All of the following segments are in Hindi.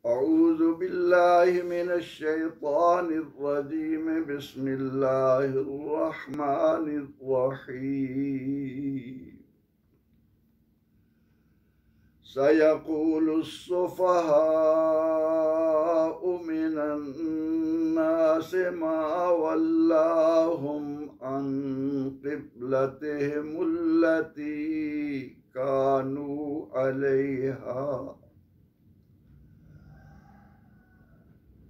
औज़ु बिल्लाहि मिनश शैतानिर रजीम बिस्मिल्लाहिर रहमानिर रहीम सयक़ूलुस सुफ़हाउ मिनन नासि मा वल्लाहुम अन क़िब्लतिहिमुल्लती कानू अलैहा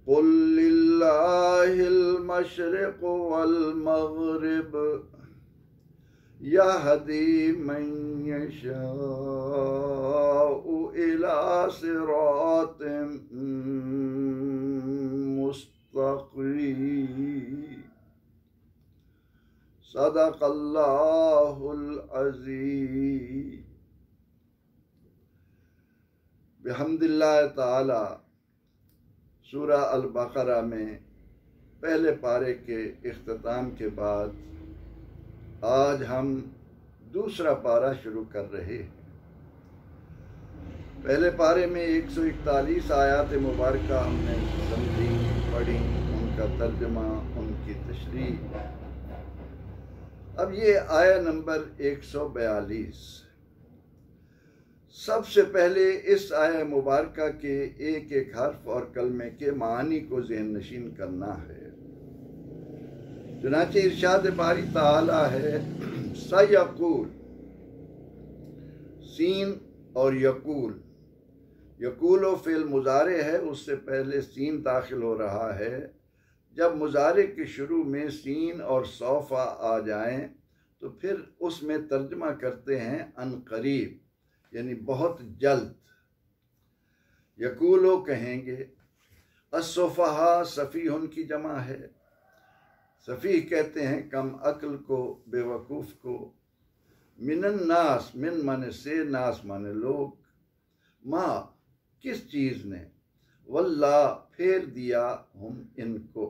क़ुल लिल्लाहिल मशरिक़ु वल मग़रिब यहदी मन यशाउ इला सिरातिम मुस्तक़ीम सदक़ल्लाहुल अज़ीम। बिहम्दिल्लाह ताला सूरा अल-बक़रा में पहले पारे के इख्तिताम के बाद आज हम दूसरा पारा शुरू कर रहे हैं। पहले पारे में 141 आयात मुबारका हमने समझी, पढ़ी, उनका तर्जुमा, उनकी तशरीह। अब ये आया नंबर 142। सबसे पहले इस आया मुबारका के एक एक हर्फ और कलमे के मानी को ज़हन नशीन करना है। चुनांचे इरशाद बारी ताला है सयक़ूल, सीन और यकूल। यकूल फ़िल मुज़ारे है, उससे पहले सीन दाखिल हो रहा है। जब मुज़ारे के शुरू में सीन और सौफा आ जाएं तो फिर उसमें तर्जमा करते हैं अनकरीब, यानी बहुत जल्द। यकूलो कहेंगे। अस्सुफ़हा सफ़ीहुन की जमा है। सफ़ीह कहते हैं कम अक्ल को, बेवकूफ़ को। मिनन नास, मिन माने से, नास माने लोग। माँ किस चीज़ ने, वल्ला फेर दिया, हम इनको,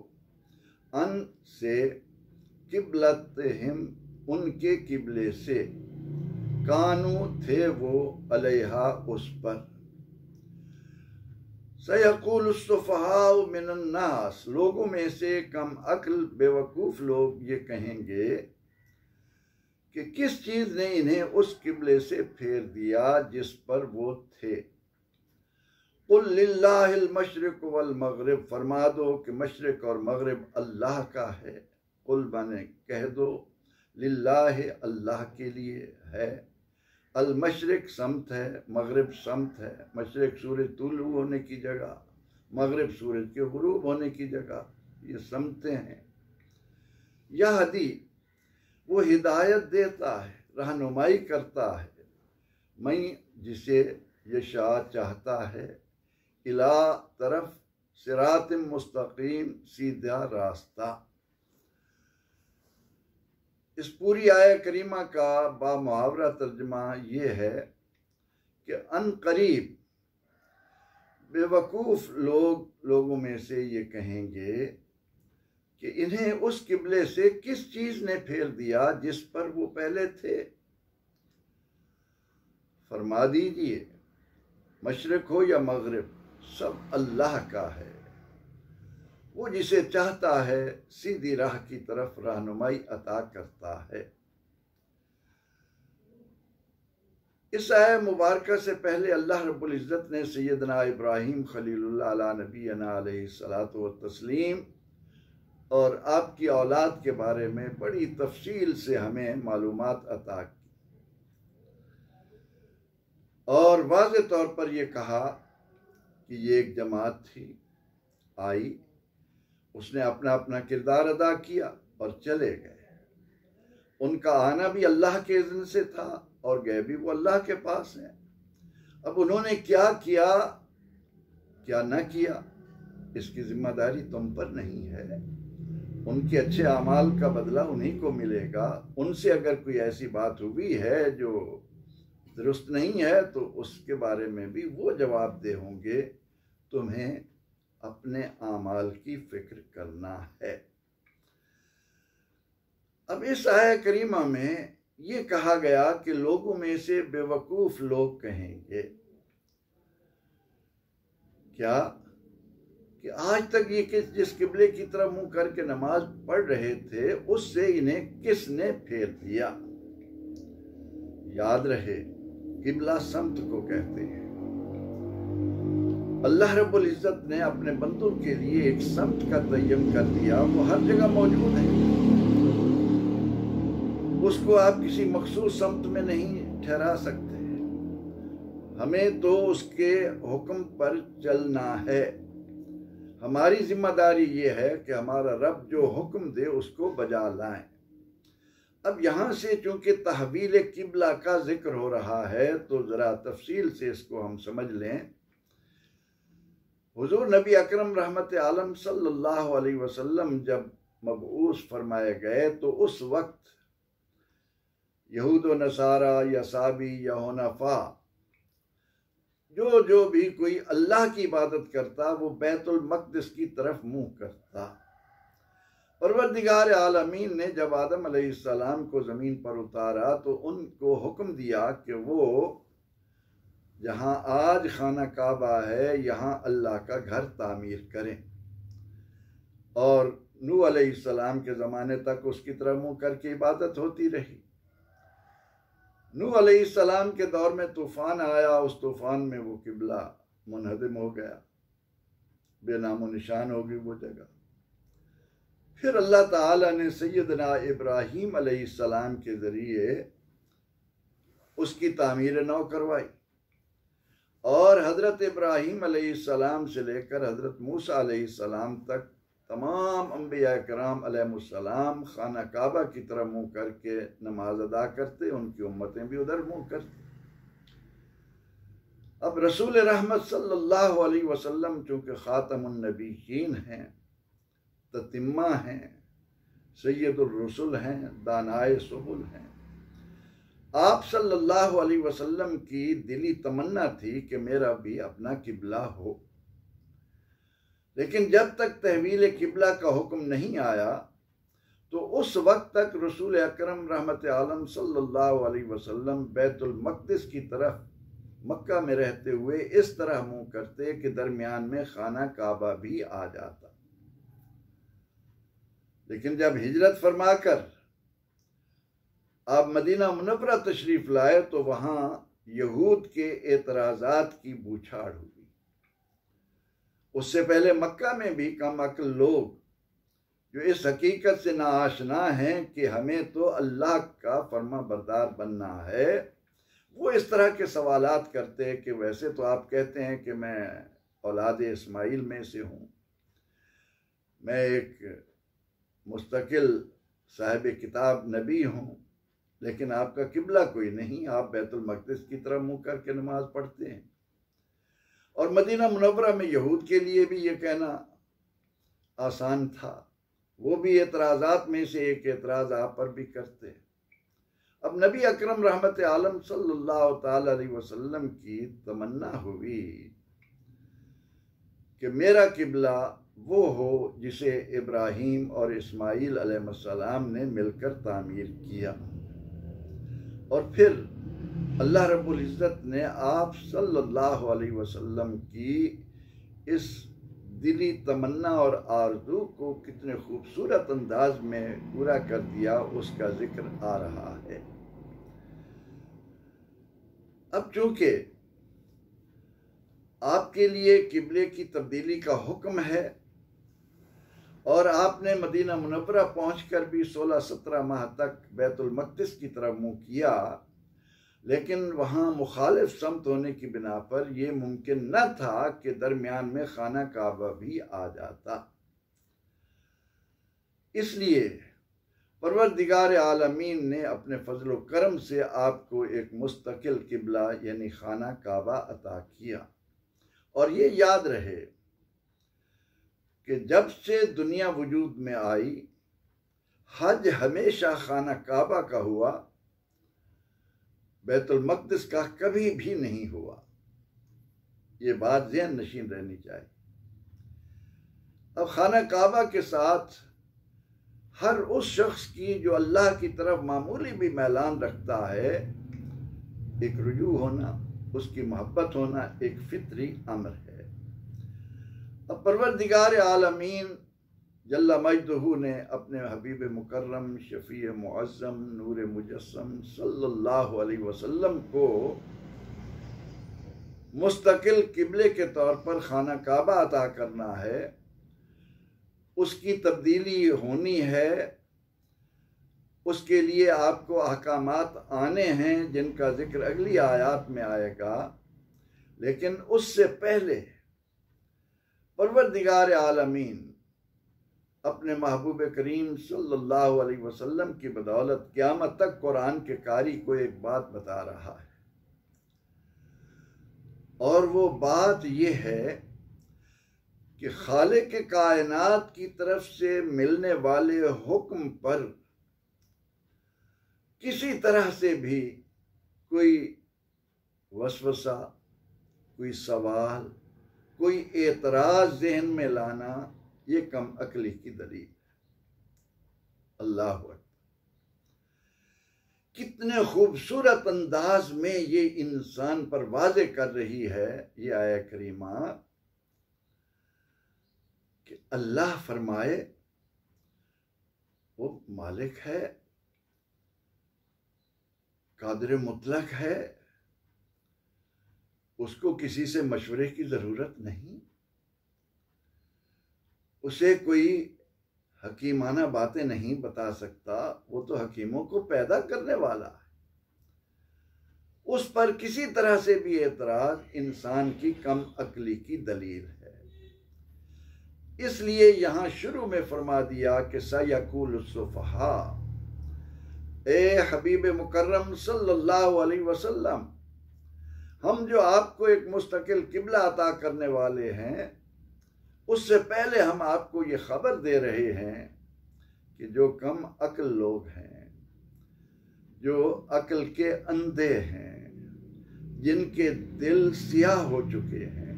अन से, किबलतहिम उनके किबले से, कानू थे वो, अलैहा उस पर। सयक़ूलु सुफ़हाउ मिनन नास, लोगों में से कम अक्ल बेवकूफ़ लोग ये कहेंगे कि किस चीज़ ने इन्हें उस किबले से फेर दिया जिस पर वो थे। क़ुल लिल्लाहिल मशरिक़ु वल मग़रिब, फरमा दो कि मशरिक़ और मग़रिब अल्लाह का है। क़ुल माने कह दो, लिल्लाहि अल्लाह के लिए है। अल मशरिक़ समत है, मग़रिब समत है। मशरिक़ सूरज तुलू होने की जगह, मग़रिब सूरज के गुरूब होने की जगह, ये समतें हैं। यहदी वो हिदायत देता है, रहनुमाई करता है, मैं जिसे यशा चाहता है, इला तरफ सिरातिम मुस्तक़ीम सीधा रास्ता। इस पूरी आया करीमा का बामुहावरा तर्जमा ये है कि अनकरीब बेवकूफ़ लोगों में से ये कहेंगे कि इन्हें उस किबले से किस चीज़ ने फेर दिया जिस पर वो पहले थे। फरमा दीजिए मशरिक़ हो या मग़रिब, सब अल्लाह का है। वो जिसे चाहता है सीधी राह की तरफ रहनुमाई अता करता है। इस आया मुबारका से पहले अल्लाह रब्बुल इज़्ज़त ने सैयदना इब्राहीम खलीलुल्लाह अला नबीना अलैहिस्सलातु वत्तस्लीम और आपकी औलाद के बारे में बड़ी तफसील से हमें मालूमात अता की और वाज़े तौर पर यह कहा कि ये एक जमात थी, आई, उसने अपना अपना किरदार अदा किया और चले गए। उनका आना भी अल्लाह के इज़्न से था और गए भी वो अल्लाह के पास हैं। अब उन्होंने क्या किया, क्या न किया, इसकी जिम्मेदारी तुम पर नहीं है। उनके अच्छे अमाल का बदला उन्हीं को मिलेगा। उनसे अगर कोई ऐसी बात हुई है जो दुरुस्त नहीं है तो उसके बारे में भी वो जवाबदेह होंगे। तुम्हें अपने आमाल की फिक्र करना है। अब इस आया करीमा में ये कहा गया कि लोगों में से बेवकूफ़ लोग कहेंगे क्या कि आज तक ये जिस किबले की तरफ मुंह करके नमाज पढ़ रहे थे उससे इन्हें किसने फेर दिया। याद रहे, किबला समत को कहते हैं। अल्लाह रब्बुल इज्जत ने अपने बंदों के लिए एक समत का तय्युम कर दिया, वो हर जगह मौजूद है। उसको आप किसी मखसूस समत में नहीं ठहरा सकते। हमें तो उसके हुक्म पर चलना है। हमारी जिम्मेदारी ये है कि हमारा रब जो हुक्म दे उसको बजा लाएं। अब यहाँ से चूंकि तहवील किबला का जिक्र हो रहा है तो ज़रा तफसील से इसको हम समझ लें। हुजूर नबी अकरम रहमत आलम सल्लल्लाहु अलैहि वसल्लम जब मबऊस फरमाए गए तो उस वक्त यहूद व नसारा या साबी या हुनफा जो भी कोई अल्लाह की इबादत करता वो बैतुल मक़दिस की तरफ मुंह करता। परवरदिगार आलमीन ने जब आदम अलैहिस्सलाम को ज़मीन पर उतारा तो उनको हुक्म दिया कि वो जहाँ आज खाना काबा है यहाँ अल्लाह का घर तामीर करें। और नूह अलैहिस्सलाम के ज़माने तक उसकी तरफ मुंह करके इबादत होती रही। नूह अलैहिस्सलाम के दौर में तूफान आया, उस तूफान में वो किबला मुनहदिम हो गया, बेनामो निशान हो गई वो जगह। फिर अल्लाह ताला ने सैयदना इब्राहीम अलैहिस्सलाम के ज़रिए उसकी तामीर नौ करवाई और हज़रत इब्राहीम अलैहिस्सलाम से लेकर हज़रत मूसा अलैहिस्सलाम तक तमाम अंबिया कराम अलैहिमुस्सलाम खाना काबा की तरफ मुंह करके नमाज अदा करते, उनकी उम्मतें भी उधर मुंह करती। अब रसूल रहमत सल्लल्लाहु अलैहि वसल्लम चूँकि ख़ातमुन नबीयीन हैं, ततिम्मा हैं, सैयदुर रसूल हैं, दानाए सुबुल हैं, आप सल्लल्लाहु अलैहि वसल्लम की दिली तमन्ना थी कि मेरा भी अपना किबला हो। लेकिन जब तक तहवील किबला का हुक्म नहीं आया तो उस वक्त तक रसूल अकरम रहमत आलम सल्लल्लाहु अलैहि वसल्लम बैतुल मक़दिस की तरफ मक्का में रहते हुए इस तरह मुंह करते कि दरमियान में खाना काबा भी आ जाता। लेकिन जब हिजरत फरमाकर आप मदीना मुनव्वरा तशरीफ लाए तो वहां यहूद के एतराज़ात की बूछाड़ हुई। उससे पहले मक्का में भी कम अक्ल लोग जो इस हकीकत से नाआशना हैं कि हमें तो अल्लाह का फर्मा बरदार बनना है, वो इस तरह के सवालात करते हैं कि वैसे तो आप कहते हैं कि मैं औलाद इस्माइल में से हूँ, मैं एक मुस्तकिल साहिब किताब नबी हूँ, लेकिन आपका किबला कोई नहीं, आप बैतुल मक़दिस की तरफ मुँह करके नमाज पढ़ते हैं। और मदीना मुनव्वरा में यहूद के लिए भी ये कहना आसान था, वो भी एतराज़ात में से एक एतराज़ आप पर भी करते। अब नबी अकरम रहमत आलम सल्लल्लाहु ताला अलैहि वसल्लम की तमन्ना हुई कि मेरा किबला वो हो जिसे इब्राहीम और इस्माइल अलैहिस्सलाम ने मिलकर तामीर किया। और फिर अल्लाह रब्बुल इज़्ज़त ने आप सल्लल्लाहु अलैहि वसल्लम की इस दिली तमन्ना और आरज़ू को कितने खूबसूरत अंदाज में पूरा कर दिया, उसका जिक्र आ रहा है। अब चूंकि आपके लिए किबले की तब्दीली का हुक्म है और आपने मदीना मुनव्वरा पहुंचकर भी 16-17 माह तक बैतुल मक़दिस की तरफ मुँह किया, लेकिन वहाँ मुखालिफ समत होने की बिना पर यह मुमकिन न था कि दरमियान में खाना काबा भी आ जाता। इसलिए परवरदिगार आलमीन ने अपने फजल व करम से आपको एक मुस्तकिल किबला यानी खाना काबा अता किया। और ये याद रहे कि जब से दुनिया वजूद में आई, हज हमेशा खाना काबा का हुआ, बैतुल मक़दिस का कभी भी नहीं हुआ। ये बात ज़हन नशीन रहनी चाहिए। अब खाना काबा के साथ हर उस शख्स की जो अल्लाह की तरफ मामूली भी मैलान रखता है, एक रुजू होना, उसकी मोहब्बत होना एक फितरी अमर है। अब परवरदिगार आलमीन जल्ला मजदहू ने अपने हबीब मुकर्रम शफी मुअज़्ज़म नूर मुजस्सम सल्लल्लाहु अलैहि वसल्लम को मुस्तकिल किबले के तौर पर खाना काबा अता करना है, उसकी तब्दीली होनी है, उसके लिए आपको अहकामात आने हैं जिनका जिक्र अगली आयत में आएगा। लेकिन उससे पहले परवरदिगार आलमीन अपने महबूब करीम सल्लल्लाहु अलैहि वसल्लम की बदौलत क़यामत तक कुरान के कारी को एक बात बता रहा है, और वो बात ये है कि खालिक कायनात की तरफ से मिलने वाले हुक्म पर किसी तरह से भी कोई वसवसा, कोई सवाल, कोई एतराज जहन में लाना, ये कम अकली की दलील। अल्लाह अकबर, कितने खूबसूरत अंदाज में ये इंसान पर वाज़े कर रही है ये आया करीमा कि अल्लाह फरमाए वो मालिक है, कादिर मुतलक है, उसको किसी से मशवरे की जरूरत नहीं, उसे कोई हकीमाना बातें नहीं बता सकता, वो तो हकीमों को पैदा करने वाला है। उस पर किसी तरह से भी एतराज इंसान की कम अक्ली की दलील है। इसलिए यहां शुरू में फरमा दिया कि सयकुल सुफहा, ए हबीब मुकर्रम सल्लल्लाहु अलैहि वसल्लम, हम जो आपको एक मुस्तकिल किबला अता करने वाले हैं, उससे पहले हम आपको ये खबर दे रहे हैं कि जो कम अक्ल लोग हैं, जो अक्ल के अंधे हैं, जिनके दिल सियाह हो चुके हैं,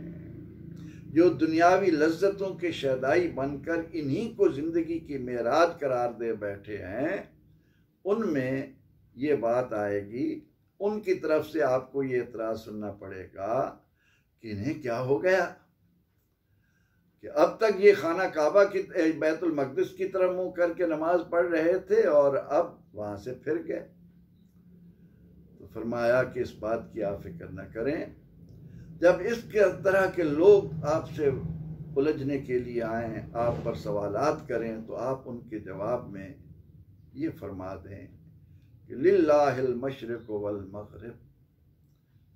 जो दुनियावी लज्जतों के शैदाई बनकर इन्हीं को जिंदगी की मेराज करार दे बैठे हैं, उनमें ये बात आएगी, उनकी तरफ से आपको ये इतराज सुनना पड़ेगा कि इन्हें क्या हो गया कि अब तक ये खाना काबा की बैतुल मक़दिस की तरफ मुंह करके नमाज पढ़ रहे थे और अब वहां से फिर गए। तो फरमाया कि इस बात की आप फिक्र न करें, जब इस तरह के लोग आपसे उलझने के लिए आए, आप पर सवालात करें, तो आप उनके जवाब में ये फरमा दें कि लिल्लाहिल मशरिक़ वल मग़रिब,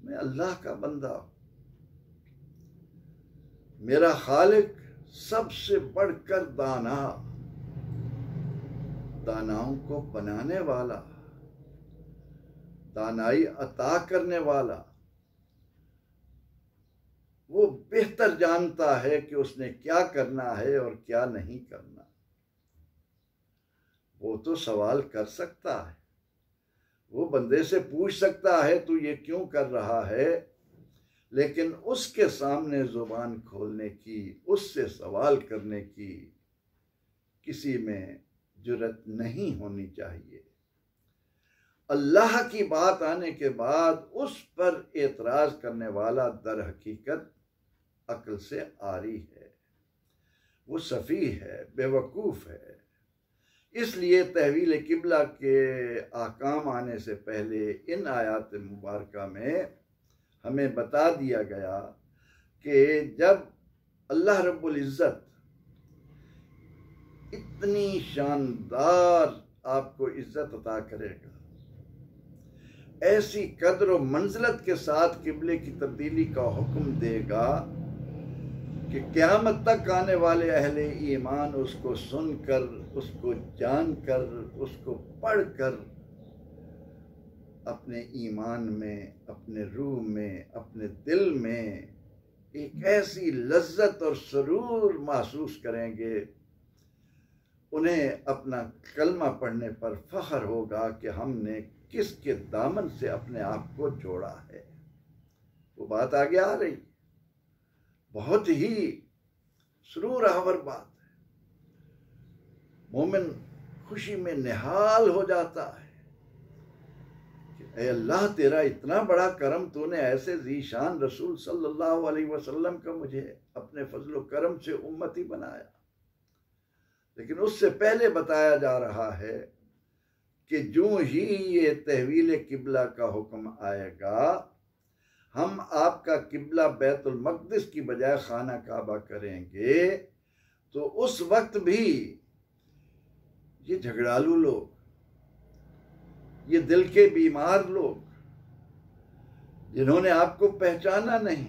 मैं अल्लाह का बंदा हूं, मेरा खालिक सबसे बढ़कर दाना, दानाओं को बनाने वाला, दानाई अता करने वाला, वो बेहतर जानता है कि उसने क्या करना है और क्या नहीं करना। वो तो सवाल कर सकता है, वो बंदे से पूछ सकता है तू ये क्यों कर रहा है, लेकिन उसके सामने जुबान खोलने की, उससे सवाल करने की किसी में जुर्रत नहीं होनी चाहिए। अल्लाह की बात आने के बाद उस पर एतराज करने वाला दर हकीकत अक्ल से आरी है, वो सफ़ी है, बेवकूफ़ है। इसलिए तहवील किबला के आकाम आने से पहले इन आयात मुबारका में हमें बता दिया गया कि जब अल्लाह रब्बुल इज़्ज़त इतनी शानदार आपको इज़्ज़त अता करेगा, ऐसी कद्र और मंजिलत के साथ किबले की तब्दीली का हुक्म देगा कि क़यामत तक आने वाले अहले ईमान उसको सुनकर, उसको जानकर, उसको पढ़कर अपने ईमान में, अपने रूह में, अपने दिल में एक ऐसी लज्जत और सुरूर महसूस करेंगे, उन्हें अपना कलमा पढ़ने पर फख्र होगा कि हमने किसके दामन से अपने आप को जोड़ा है। वो बात आगे आ रही, बहुत ही सुरूर आवर बात है। मोमिन खुशी में निहाल हो जाता है कि ऐ अल्लाह तेरा इतना बड़ा करम, तूने ऐसे ज़ीशान रसूल सल्लल्लाहु अलैहि वसल्लम का मुझे अपने फजल करम से उम्मती बनाया। लेकिन उससे पहले बताया जा रहा है कि जो ही ये तहवील किबला का हुक्म आएगा, हम आपका किबला बैतुल मक़दिस की बजाय खाना काबा करेंगे, तो उस वक्त भी ये झगड़ालू लोग, ये दिल के बीमार लोग, जिन्होंने आपको पहचाना नहीं,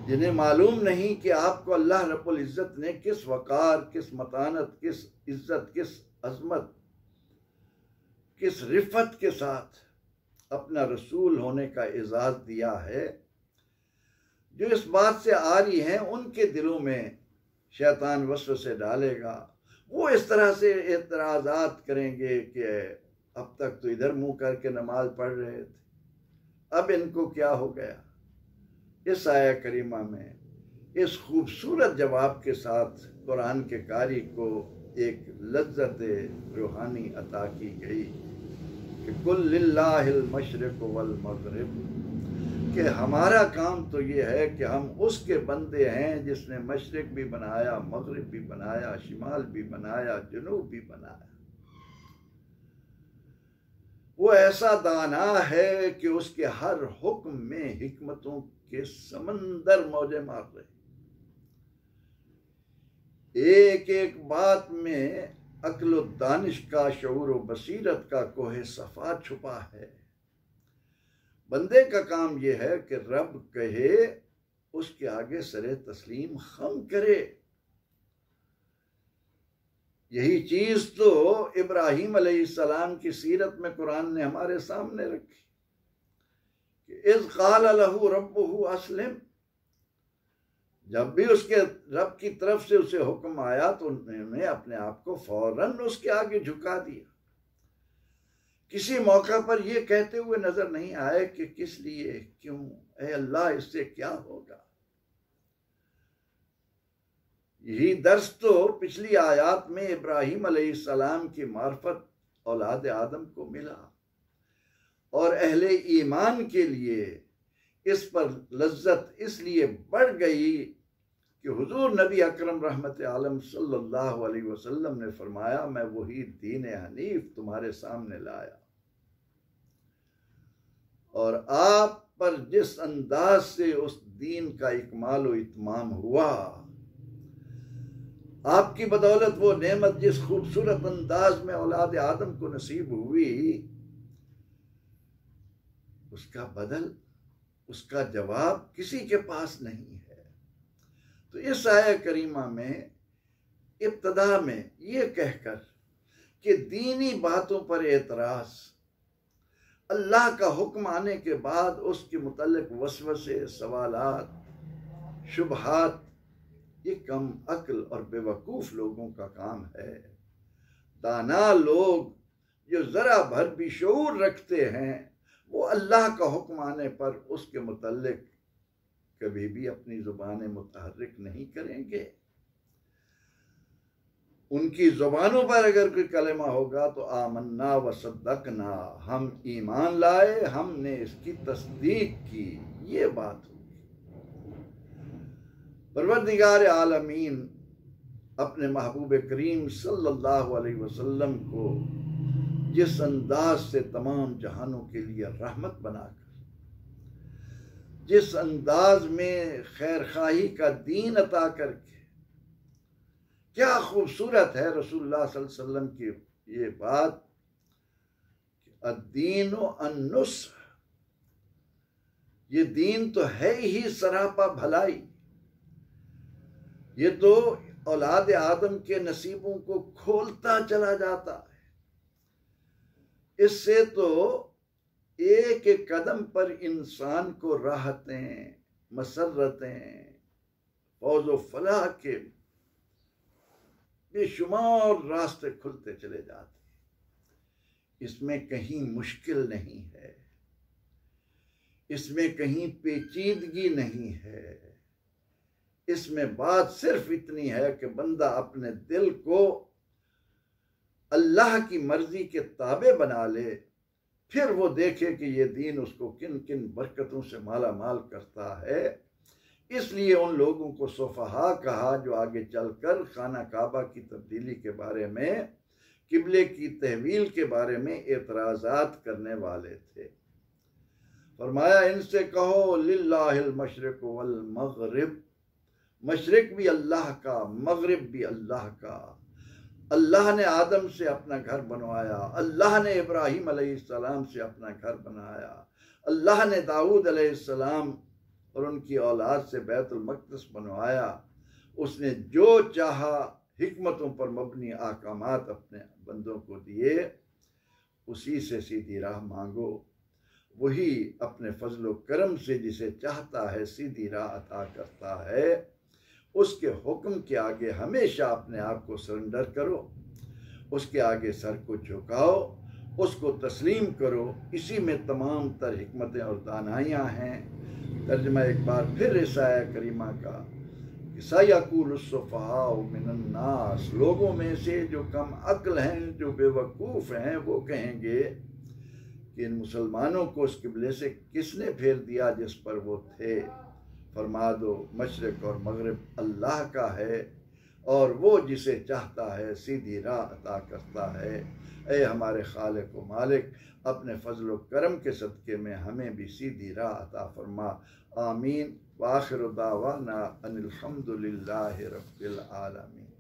जिन्हें मालूम नहीं कि आपको अल्लाह रब्बुल इज़्ज़त ने किस वक़ार, किस मतानत, किस इज़्ज़त, किस अज़मत, किस रिफ़त के साथ अपना रसूल होने का एजाज़ दिया है, जो इस बात से आ रही हैं, उनके दिलों में शैतान वसवसे डालेगा। वो इस तरह से एतराज़ात करेंगे कि अब तक तो इधर मुंह करके नमाज पढ़ रहे थे, अब इनको क्या हो गया। इस आया करीमा में इस खूबसूरत जवाब के साथ कुरान के कारी को एक लज्जत रूहानी अता की गई कि कुल लिल्लाहिल मशरिक़ वल मग़रिब, कि हमारा काम तो ये है कि हम उसके बंदे हैं जिसने मशरिक़ भी बनाया, मग़रिब भी बनाया, शिमाल भी बनाया, जुनूब भी बनाया। वो ऐसा दाना है कि उसके हर हुक्म में हिकमतों के समंदर मौजे मार रहे, एक एक बात में अक्ल दानिश का, शऊर व बसीरत का कोहे सफ़ा छुपा है। बंदे का काम यह है कि रब कहे, उसके आगे सरे तस्लीम खम करे। यही चीज तो इब्राहीम अलैहिस्सलाम की सीरत में कुरान ने हमारे सामने रखी कि इज़ क़ाल लहू रब्बुहु अस्लिम, जब भी उसके रब की तरफ से उसे हुक्म आया तो उन्होंने अपने आप को फौरन उसके आगे झुका दिया। किसी मौका पर यह कहते हुए नजर नहीं आए कि किस लिए, क्यों, ऐ अल्लाह इससे क्या होगा। यही दर्स तो पिछली आयात में इब्राहीम अलैहिस्सलाम की मार्फत औलाद आदम को मिला, और अहले ईमान के लिए इस पर लज्जत इसलिए बढ़ गई कि हुजूर नबी अकरम रहमत आलम सल्लल्लाहु अलैहि वसल्लम ने फरमाया, मैं वही दीन हनीफ तुम्हारे सामने लाया, और आप पर जिस अंदाज से उस दीन का इकमाल व इत्माम हुआ, आपकी बदौलत वो नेमत जिस खूबसूरत अंदाज में औलाद आदम को नसीब हुई, उसका बदल, उसका जवाब किसी के पास नहीं है। तो इस आया करीमा में इब्तदा में ये कहकर कि दीनी बातों पर एतराज, अल्लाह का हुक्म आने के बाद उसके मुतल्लिक वसवसे, सवालात, शुबहात, ये कम अक्ल और बेवकूफ़ लोगों का काम है। दाना लोग जो ज़रा भर भी शऊर रखते हैं, वो अल्लाह का हुक्म आने पर उसके मुतल्लिक कभी भी अपनी ज़ुबानें मुतहर्रिक नहीं करेंगे। उनकी ज़ुबानों पर अगर कोई कलमा होगा तो आमन्ना व सद्दकना, हम ईमान लाए, हमने इसकी तस्दीक की, ये बात होगी। परवरदिगार आलमीन अपने महबूब करीम सल्लल्लाहु अलैहि वसल्लम को जिस अंदाज से तमाम जहानों के लिए रहमत बनाकर, जिस अंदाज में खैर खाही का दीन अता करके, क्या खूबसूरत है रसूलुल्लाह सल्लल्लाहु अलैहि वसल्लम की ये बात, अद्दीन अन्नुस्ह, ये दीन तो है ही सरापा भलाई, ये तो औलाद आदम के नसीबों को खोलता चला जाता है। इससे तो एक एक कदम पर इंसान को राहतें, मसर्रतें, फौज व फलाह के बेशुमार रास्ते खुलते चले जाते। इसमें कहीं मुश्किल नहीं है, इसमें कहीं पेचीदगी नहीं है। इसमें बात सिर्फ इतनी है कि बंदा अपने दिल को अल्लाह की मर्जी के ताबे बना ले, फिर वो देखे कि ये दीन उसको किन किन बरकतों से माला माल करता है। इसलिए उन लोगों को सुफहा कहा जो आगे चलकर खाना काबा की तब्दीली के बारे में, किबले की तहवील के बारे में एतराज़ात करने वाले थे। फरमाया इनसे कहो लिल्लाहिल मशरिक वल मगरिब, मशरिक भी अल्लाह का, मगरिब भी अल्लाह का। अल्लाह ने आदम से अपना घर बनवाया, अल्लाह ने इब्राहिम अलैहिस्सलाम से अपना घर बनाया, अल्लाह ने दाऊद अलैहिस्सलाम और उनकी औलाद से बैतुल मक़दिस बनवाया। उसने जो चाहा हिकमतों पर मबनी अहकामात अपने बंदों को दिए, उसी से सीधी राह मांगो। वही अपने फजलो करम से जिसे चाहता है सीधी राह अता करता है। उसके हुक्म के आगे हमेशा अपने आप को सरेंडर करो, उसके आगे सर को झुकाओ, उसको तस्लीम करो। इसी में तमाम तर हिकमतें और दानाइयाँ हैं। तर्जुमा एक बार फिर इस आयत करीमा का, सयक़ूलुस्सुफ़हाउ मिनन्नास, लोगों में से जो कम अक्ल हैं, जो बेवकूफ़ हैं, वो कहेंगे कि इन मुसलमानों को उस किबले से किसने फेर दिया जिस पर वो थे। फरमा दो मशरिक और मगरिब अल्लाह का है और वो जिसे चाहता है सीधी राह अता करता है। ए हमारे खालिक व मालिक, अपने फजल व करम के सदक़े में हमें भी सीधी राह अता फरमा। आमीन। व आखिर दावाना अनिल हम्दुलिल्लाहि रब्बिल आलमीन।